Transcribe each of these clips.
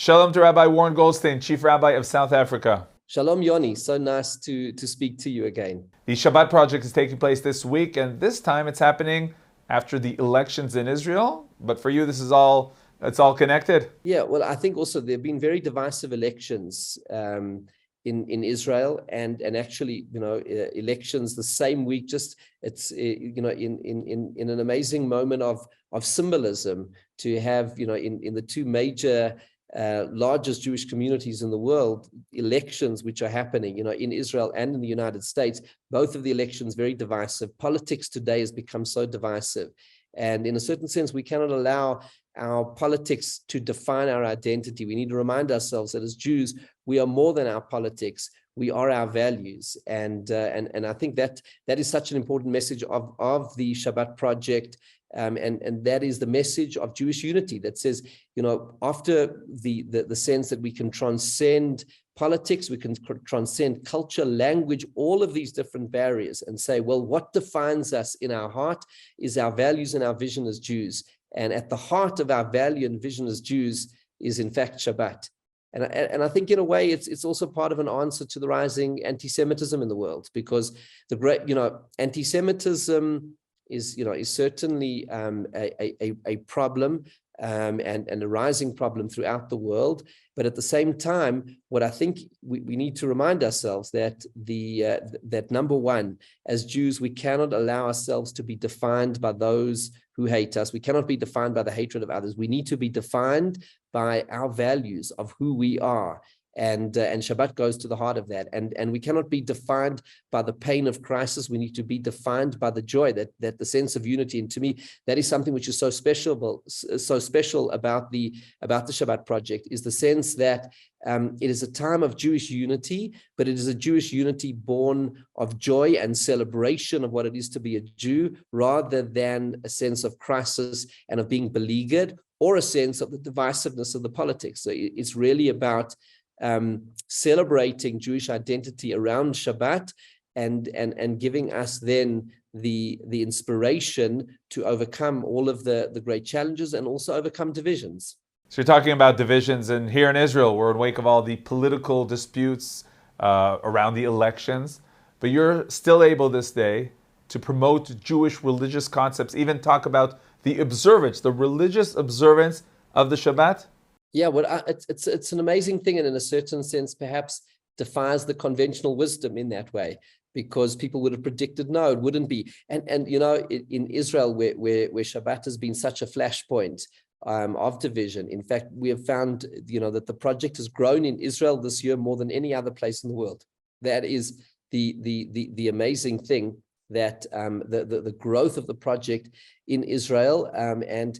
Shalom to Rabbi Warren Goldstein, Chief Rabbi of South Africa. Shalom, Yoni. So nice to speak to you again. The Shabbat Project is taking place this week, and this time it's happening after the elections in Israel. But for you, it's all connected. Yeah, well, I think also there have been very divisive elections in Israel, and actually, elections the same week. Just it's in an amazing moment of symbolism to have in the two major largest Jewish communities in the world, elections which are happening, in Israel and in the United States. Both of the elections very divisive. Politics today has become so divisive, and in a certain sense, we cannot allow our politics to define our identity. We need to remind ourselves that as Jews, we are more than our politics. We are our values, and I think that is such an important message of the Shabbat Project. And that is the message of Jewish unity that says, after the sense that we can transcend politics, we can transcend culture, language, all of these different barriers, and say, well, what defines us in our heart is our values and our vision as Jews. And at the heart of our value and vision as Jews is, in fact, Shabbat. And I think in a way it's also part of an answer to the rising anti-Semitism in the world, because the great, anti-Semitism is certainly a problem and a rising problem throughout the world. But at the same time, what I think we need to remind ourselves that that number one, as Jews, we cannot allow ourselves to be defined by those who hate us. We cannot be defined by the hatred of others. We need to be defined by our values of who we are. And Shabbat goes to the heart of that. And we cannot be defined by the pain of crisis. We need to be defined by the joy, that the sense of unity. And to me, that is something which is so special about the Shabbat Project, is the sense that it is a time of Jewish unity, but it is a Jewish unity born of joy and celebration of what it is to be a Jew, rather than a sense of crisis and of being beleaguered, or a sense of the divisiveness of the politics. So it's really about celebrating Jewish identity around Shabbat, and giving us then the inspiration to overcome all of the great challenges and also overcome divisions. So you're talking about divisions, and here in Israel, we're in wake of all the political disputes around the elections, but you're still able this day to promote Jewish religious concepts, even talk about the religious observance of the Shabbat. Yeah, well, it's an amazing thing, and in a certain sense, perhaps defies the conventional wisdom in that way, because people would have predicted, no, it wouldn't be. And in Israel, where Shabbat has been such a flashpoint of division, in fact, we have found, that the project has grown in Israel this year more than any other place in the world. That is the amazing thing, that the growth of the project in Israel, and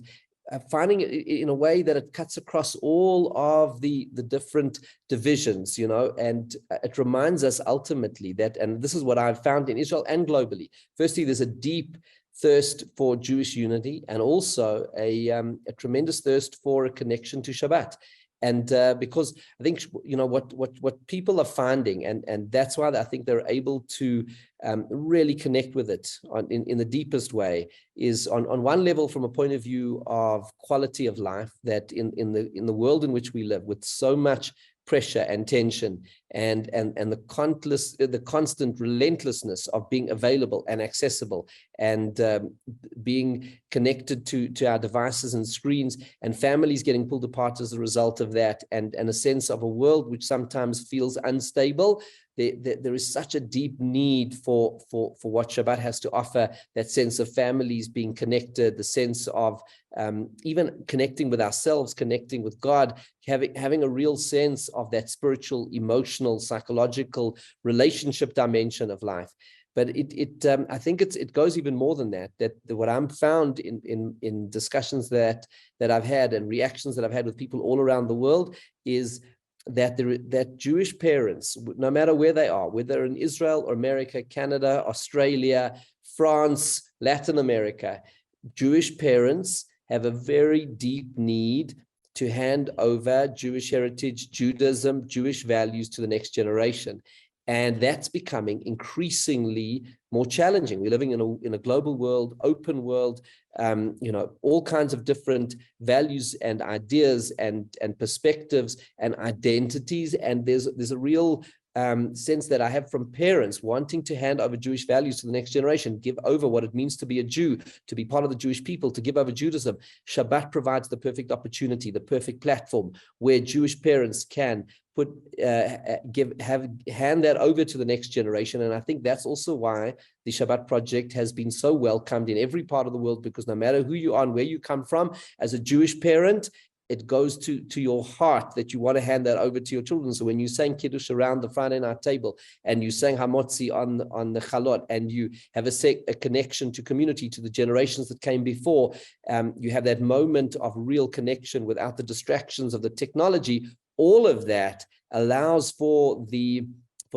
finding it in a way that it cuts across all of the different divisions, and it reminds us ultimately that, and this is what I've found in Israel and globally, firstly, there's a deep thirst for Jewish unity, and also a tremendous thirst for a connection to Shabbat. And because I think, what people are finding, and that's why I think they're able to really connect with it in the deepest way, is on one level, from a point of view of quality of life, that in the world in which we live, with so much pressure and tension, and the constant relentlessness of being available and accessible, and being connected to our devices and screens, and families getting pulled apart as a result of that, and a sense of a world which sometimes feels unstable. There is such a deep need for what Shabbat has to offer, that sense of families being connected, the sense of even connecting with ourselves, connecting with God, having a real sense of that spiritual, emotional, psychological relationship dimension of life. But I think it goes even more than that. That what I'm found in discussions that I've had, and reactions that I've had with people all around the world, is that Jewish parents, no matter where they are, whether in Israel or America, Canada, Australia, France, Latin America, Jewish parents have a very deep need to hand over Jewish heritage, Judaism, Jewish values to the next generation. And that's becoming increasingly more challenging. We're living in a global world, open world, all kinds of different values and ideas and perspectives and identities. And there's a real sense that I have from parents wanting to hand over Jewish values to the next generation, give over what it means to be a Jew, to be part of the Jewish people, to give over Judaism. Shabbat provides the perfect opportunity, the perfect platform where Jewish parents can hand that over to the next generation. And I think that's also why the Shabbat Project has been so welcomed in every part of the world, because no matter who you are and where you come from, as a Jewish parent, it goes to your heart that you want to hand that over to your children. So when you sang Kiddush around the Friday night table, and you sang Hamotzi on the Chalot, and you have a connection to community, to the generations that came before, you have that moment of real connection without the distractions of the technology. All of that allows for the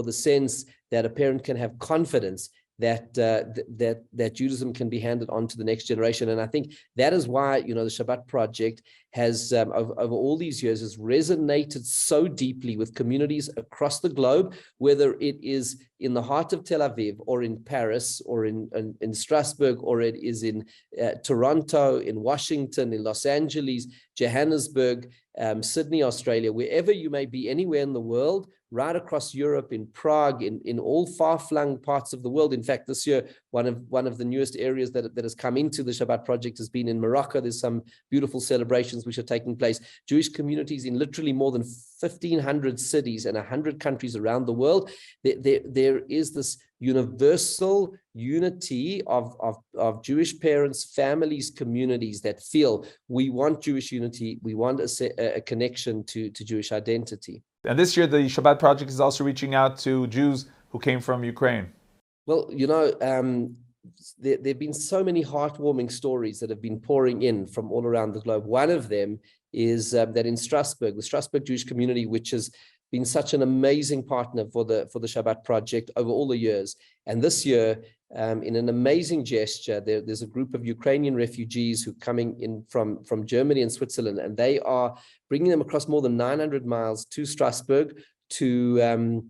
sense that a parent can have confidence that Judaism can be handed on to the next generation. And I think that is why, the Shabbat Project has, over all these years, has resonated so deeply with communities across the globe, whether it is in the heart of Tel Aviv, or in Paris, or in Strasbourg, or it is in Toronto, in Washington, in Los Angeles, Johannesburg, Sydney, Australia, wherever you may be, anywhere in the world, right across Europe, in Prague, in all far-flung parts of the world. In fact, this year, one of the newest areas that has come into the Shabbat Project has been in Morocco. There's some beautiful celebrations which are taking place. Jewish communities in literally more than 1,500 cities and 100 countries around the world. There is this universal unity of Jewish parents, families, communities that feel we want Jewish unity, we want a connection to Jewish identity. And this year, the Shabbat Project is also reaching out to Jews who came from Ukraine. Well, there have been so many heartwarming stories that have been pouring in from all around the globe. One of them is that in Strasbourg, the Strasbourg Jewish community, which has been such an amazing partner for the Shabbat Project over all the years. And this year, in an amazing gesture, there's a group of Ukrainian refugees who are coming in from Germany and Switzerland, and they are bringing them across more than 900 miles to Strasbourg to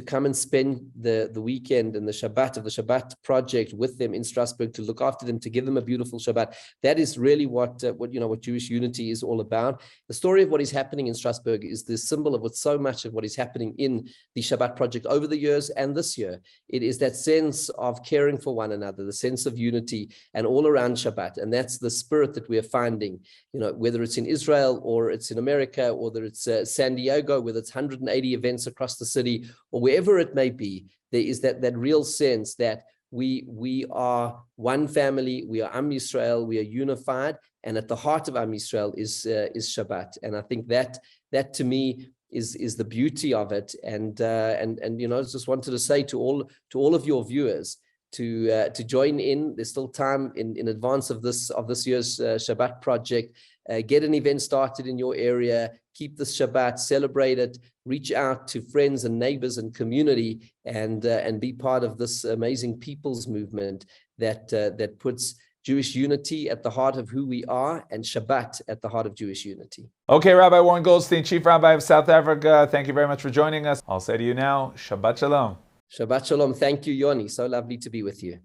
come and spend the weekend and the Shabbat of the Shabbat Project with them in Strasbourg, to look after them, to give them a beautiful Shabbat. That is really what Jewish unity is all about. The story of what is happening in Strasbourg is the symbol of so much of what is happening in the Shabbat Project over the years and this year. It is that sense of caring for one another, the sense of unity, and all around Shabbat. And that's the spirit that we are finding, whether it's in Israel, or it's in America, or whether it's San Diego, whether it's 180 events across the city, or wherever it may be. There is that real sense that we are one family, we are Am Yisrael, we are unified, and at the heart of Am Yisrael is Shabbat. And I think that to me is the beauty of it. And just wanted to say to all of your viewers to join in. There's still time in advance of this year's Shabbat Project. Get an event started in your area, keep this Shabbat, celebrate it, reach out to friends and neighbors and community, and be part of this amazing people's movement that puts Jewish unity at the heart of who we are, and Shabbat at the heart of Jewish unity. Okay, Rabbi Warren Goldstein, Chief Rabbi of South Africa, thank you very much for joining us. I'll say to you now, Shabbat Shalom. Shabbat Shalom. Thank you, Yoni. So lovely to be with you.